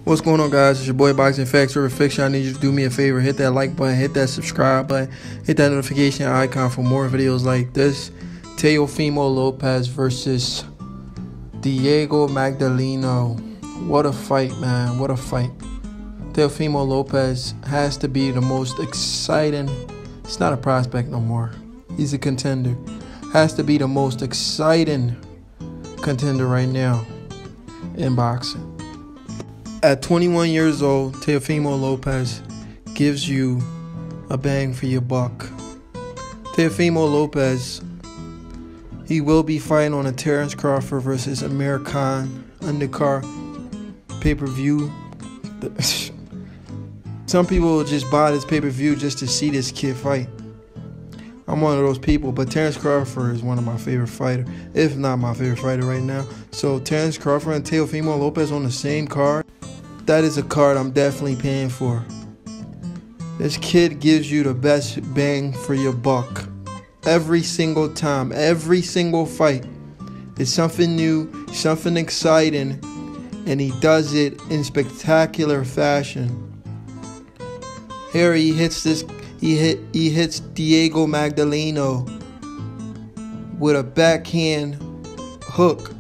What's going on, guys? It's your boy Boxing Facts or Fiction. I need you to do me a favor. Hit that like button, hit that subscribe button, hit that notification icon for more videos like this. Teofimo Lopez versus Diego Magdaleno. What a fight, man. What a fight. Teofimo Lopez has to be the most exciting. It's not a prospect no more. He's a contender. Has to be the most exciting contender right now in boxing. At 21 years old, Teofimo Lopez gives you a bang for your buck. Teofimo Lopez, he will be fighting on a Terrence Crawford versus Amir Khan undercard pay-per-view. Some people will just buy this pay-per-view just to see this kid fight. I'm one of those people, but Terrence Crawford is one of my favorite fighters, if not my favorite fighter right now. So Terrence Crawford and Teofimo Lopez on the same card, that is a card I'm definitely paying for. This kid gives you the best bang for your buck. Every single time, every single fight. It's something new, something exciting, and he does it in spectacular fashion. Here he hits he hits Diego Magdaleno with a backhand hook.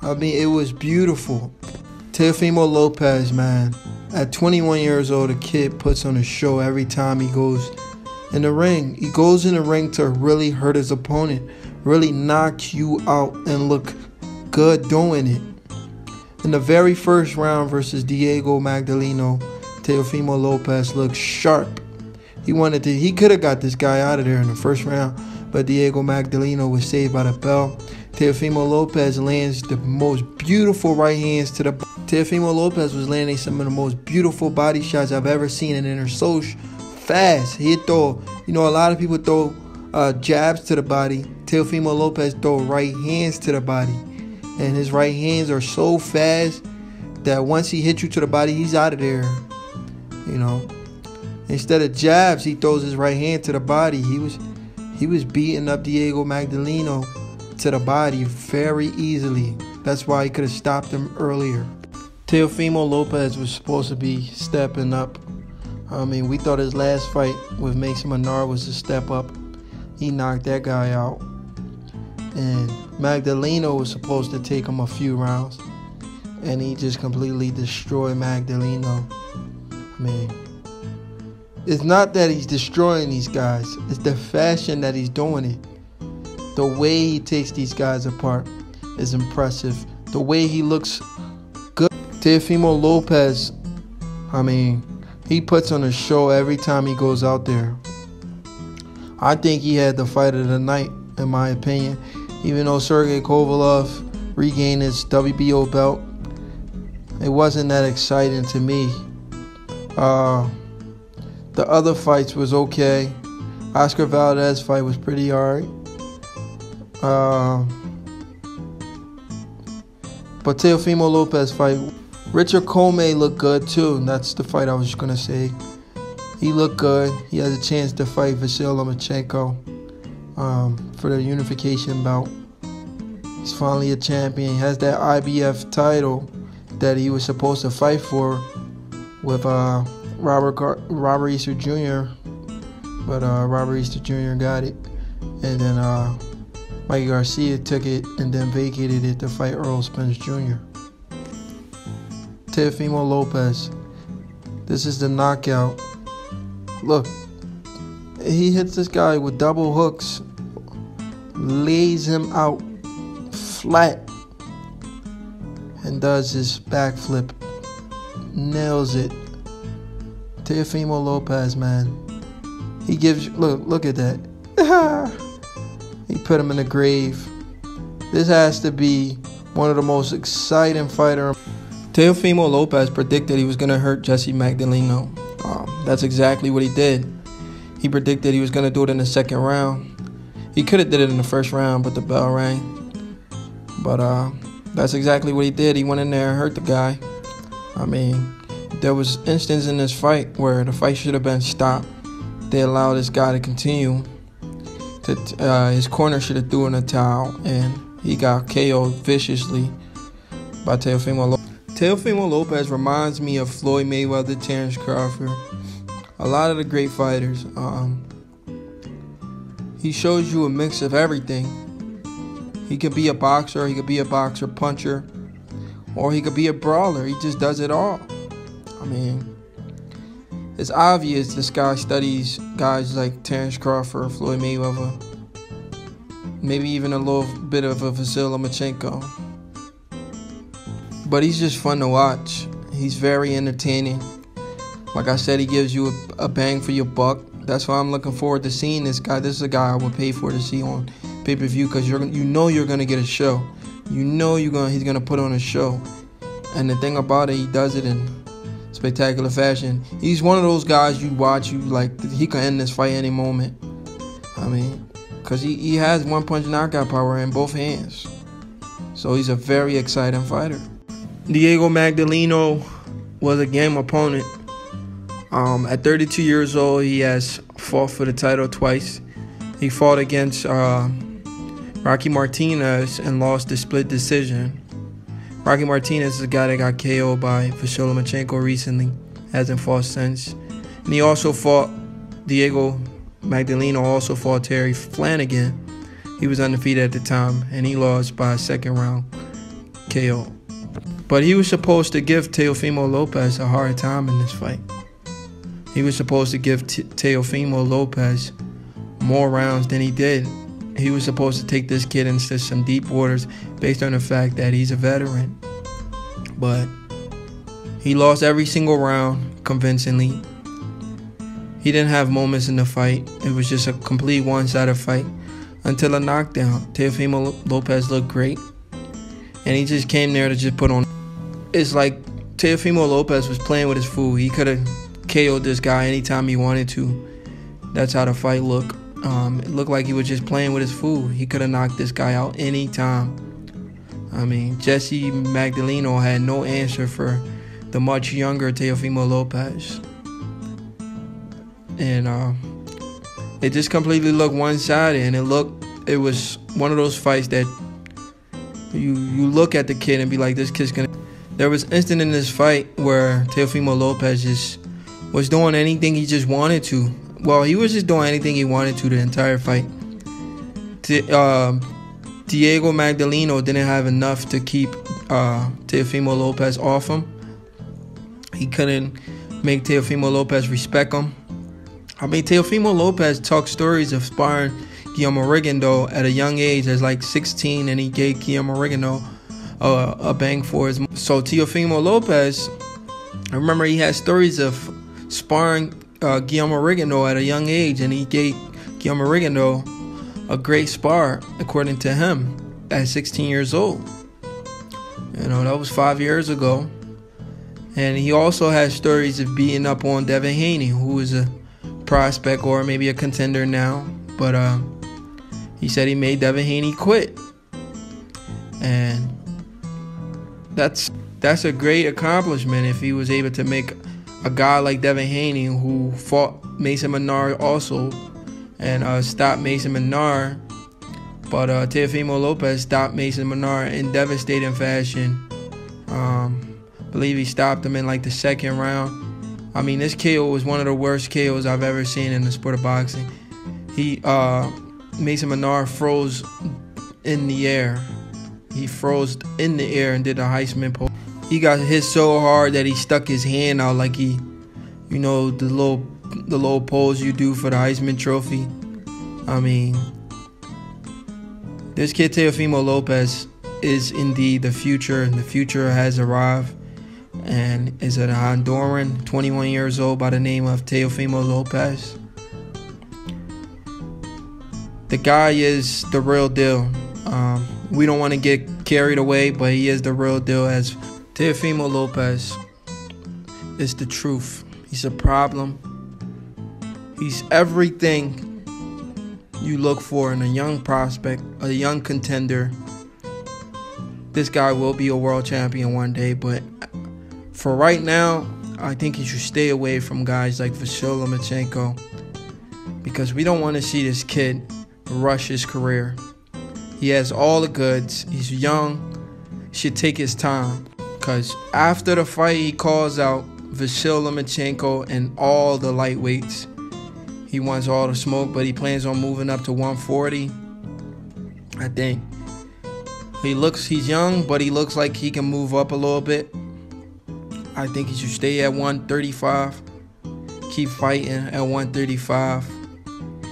I mean, it was beautiful. Teofimo Lopez, man, at 21 years old, a kid puts on a show every time he goes in the ring. He goes in the ring to really hurt his opponent, really knock you out and look good doing it. In the very first round versus Diego Magdaleno, Teofimo Lopez looked sharp. He could have got this guy out of there in the first round, but Diego Magdaleno was saved by the bell. Teofimo Lopez lands the most beautiful right hands to the. Teofimo Lopez was landing some of the most beautiful body shots I've ever seen, and they're so fast. He'd throw, a lot of people throw jabs to the body. Teofimo Lopez throw right hands to the body, and his right hands are so fast that once he hits you to the body, he's out of there. Instead of jabs, he throws his right hand to the body. He was beating up Diego Magdaleno to the body very easily. That's why he could have stopped him earlier. Teofimo Lopez was supposed to be stepping up. We thought his last fight with Mason Menard was a step up. He knocked that guy out. And Magdaleno was supposed to take him a few rounds, and he just completely destroyed Magdaleno. It's not that he's destroying these guys. It's the fashion that he's doing it. The way he takes these guys apart is impressive. The way he looks good. Teofimo Lopez, he puts on a show every time he goes out there. I think he had the fight of the night, in my opinion. Even though Sergey Kovalev regained his WBO belt, it wasn't that exciting to me. The other fights was okay. Oscar Valdez fight was pretty alright. But Teofimo Lopez fight, Richard Comey looked good too. That's the fight I was just gonna say. He looked good. He has a chance to fight Vasyl Lomachenko for the unification belt. He's finally a champion. He has that IBF title that he was supposed to fight for with Robert Easter Jr. But Robert Easter Jr. got it, and then Mikey Garcia took it and then vacated it to fight Earl Spence Jr. Teofimo Lopez, this is the knockout. Look, he hits this guy with double hooks, lays him out flat, and does his backflip, nails it. Teofimo Lopez, man, he gives you, look at that. He put him in the grave. This has to be one of the most exciting fighters. Teofimo Lopez predicted he was going to hurt Jesse Magdaleno. That's exactly what he did. He predicted he was going to do it in the second round. He could have did it in the first round, but the bell rang. But that's exactly what he did. He went in there and hurt the guy. There was instances in this fight where the fight should have been stopped. They allowed this guy to continue. His corner should have threw in a towel, and he got KO'd viciously by Teofimo Lopez. Teofimo Lopez reminds me of Floyd Mayweather, Terence Crawford, a lot of the great fighters. He shows you a mix of everything. He could be a boxer, he could be a boxer puncher, or he could be a brawler. He just does it all. I mean, it's obvious this guy studies guys like Terence Crawford, Floyd Mayweather, maybe even a little bit of a Vasily Lomachenko. But he's just fun to watch. He's very entertaining. Like I said, he gives you a bang for your buck. That's why I'm looking forward to seeing this guy. This is a guy I would pay for to see on pay-per-view, because you're going to get a show. He's going to put on a show. And the thing about it, he does it in spectacular fashion. He's one of those guys you watch, you like, he can end this fight any moment. I mean, because he has one-punch knockout power in both hands. So he's a very exciting fighter. Diego Magdaleno was a game opponent. At 32 years old, he has fought for the title twice. He fought against Rocky Martinez and lost the split decision. Rocky Martinez is a guy that got KO'd by Vasily Lomachenko recently. Hasn't fought since. And he also fought, Diego Magdaleno also fought Terry Flanagan. He was undefeated at the time, and he lost by a second round KO. But he was supposed to give Teofimo Lopez a hard time in this fight. He was supposed to give Teofimo Lopez more rounds than he did. He was supposed to take this kid into some deep waters based on the fact that he's a veteran. But he lost every single round convincingly. He didn't have moments in the fight. It was just a complete one-sided fight until a knockdown. Teofimo Lopez looked great, and he just came there to just put on. It's like Teofimo Lopez was playing with his food. He could have KO'd this guy anytime he wanted to. That's how the fight looked. It looked like he was just playing with his food. He could have knocked this guy out anytime. I mean, Jesse Magdaleno had no answer for the much younger Teofimo Lopez. And it just completely looked one-sided, and it was one of those fights that you look at the kid and be like, this kid's gonna. There was an instant in this fight where Teofimo Lopez just was doing anything he just wanted to. Well, he was just doing anything he wanted to the entire fight. Diego Magdaleno didn't have enough to keep Teofimo Lopez off him. He couldn't make Teofimo Lopez respect him. I mean, Teofimo Lopez talked stories of sparring Guillermo Rigondeaux at a young age, as like 16, and he gave Guillermo Rigondeaux a bang for his. So Teofimo Lopez, I remember he had stories of sparring Guillermo Rigondeaux at a young age, and he gave Guillermo Rigondeaux a great spar, according to him, at 16 years old. You know, that was 5 years ago. And he also had stories of beating up on Devin Haney, who is a prospect or maybe a contender now. But he said he made Devin Haney quit. And that's a great accomplishment if he was able to make a guy like Devin Haney, who fought Mason Menard also, and stopped Mason Menard. But Teofimo Lopez stopped Mason Menard in devastating fashion. I believe he stopped him in like the second round. I mean, this KO was one of the worst KOs I've ever seen in the sport of boxing. Mason Menard froze in the air. He froze in the air and did a Heisman pose. He got hit so hard that he stuck his hand out like he, you know, the little pose you do for the Heisman Trophy. I mean, this kid Teofimo Lopez is indeed the future, and the future has arrived. And is a Honduran, 21 years old, by the name of Teofimo Lopez. The guy is the real deal. We don't want to get carried away, but he is the real deal. As Teofimo Lopez is the truth. He's a problem. He's everything you look for in a young prospect, a young contender. This guy will be a world champion one day, but for right now, I think you should stay away from guys like Vasily Lomachenko, because we don't want to see this kid rush his career. He has all the goods. He's young. Should take his time. Because after the fight, he calls out Vasyl Lomachenko and all the lightweights. He wants all the smoke, but he plans on moving up to 140. I think. He's young, but he looks like he can move up a little bit. I think he should stay at 135. Keep fighting at 135.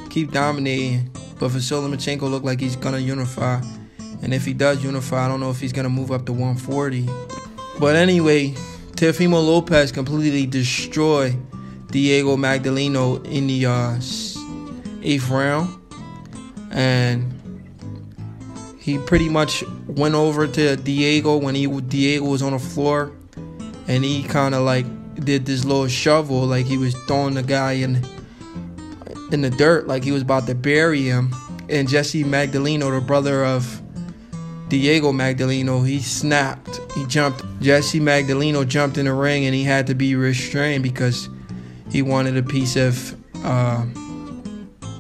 Keep dominating. But Vasyl Lomachenko look like he's gonna unify. And if he does unify, I don't know if he's gonna move up to 140. But anyway, Teofimo Lopez completely destroyed Diego Magdaleno in the 8th round. And he pretty much went over to Diego when Diego was on the floor. And he kind of like did this little shovel, like he was throwing the guy in the dirt, like he was about to bury him. And Jesse Magdaleno, the brother of Diego Magdaleno, he snapped. He jumped. Jesse Magdaleno jumped in the ring, and he had to be restrained because he wanted a piece of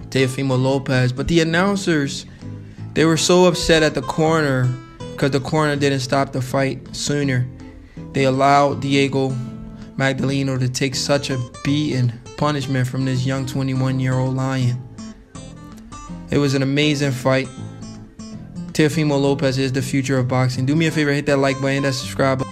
Teofimo Lopez. But the announcers, they were so upset at the corner because the corner didn't stop the fight sooner. They allowed Diego Magdaleno to take such a beating punishment from this young 21-year-old lion. It was an amazing fight. Teofimo Lopez is the future of boxing. Do me a favor, hit that like button, that subscribe button.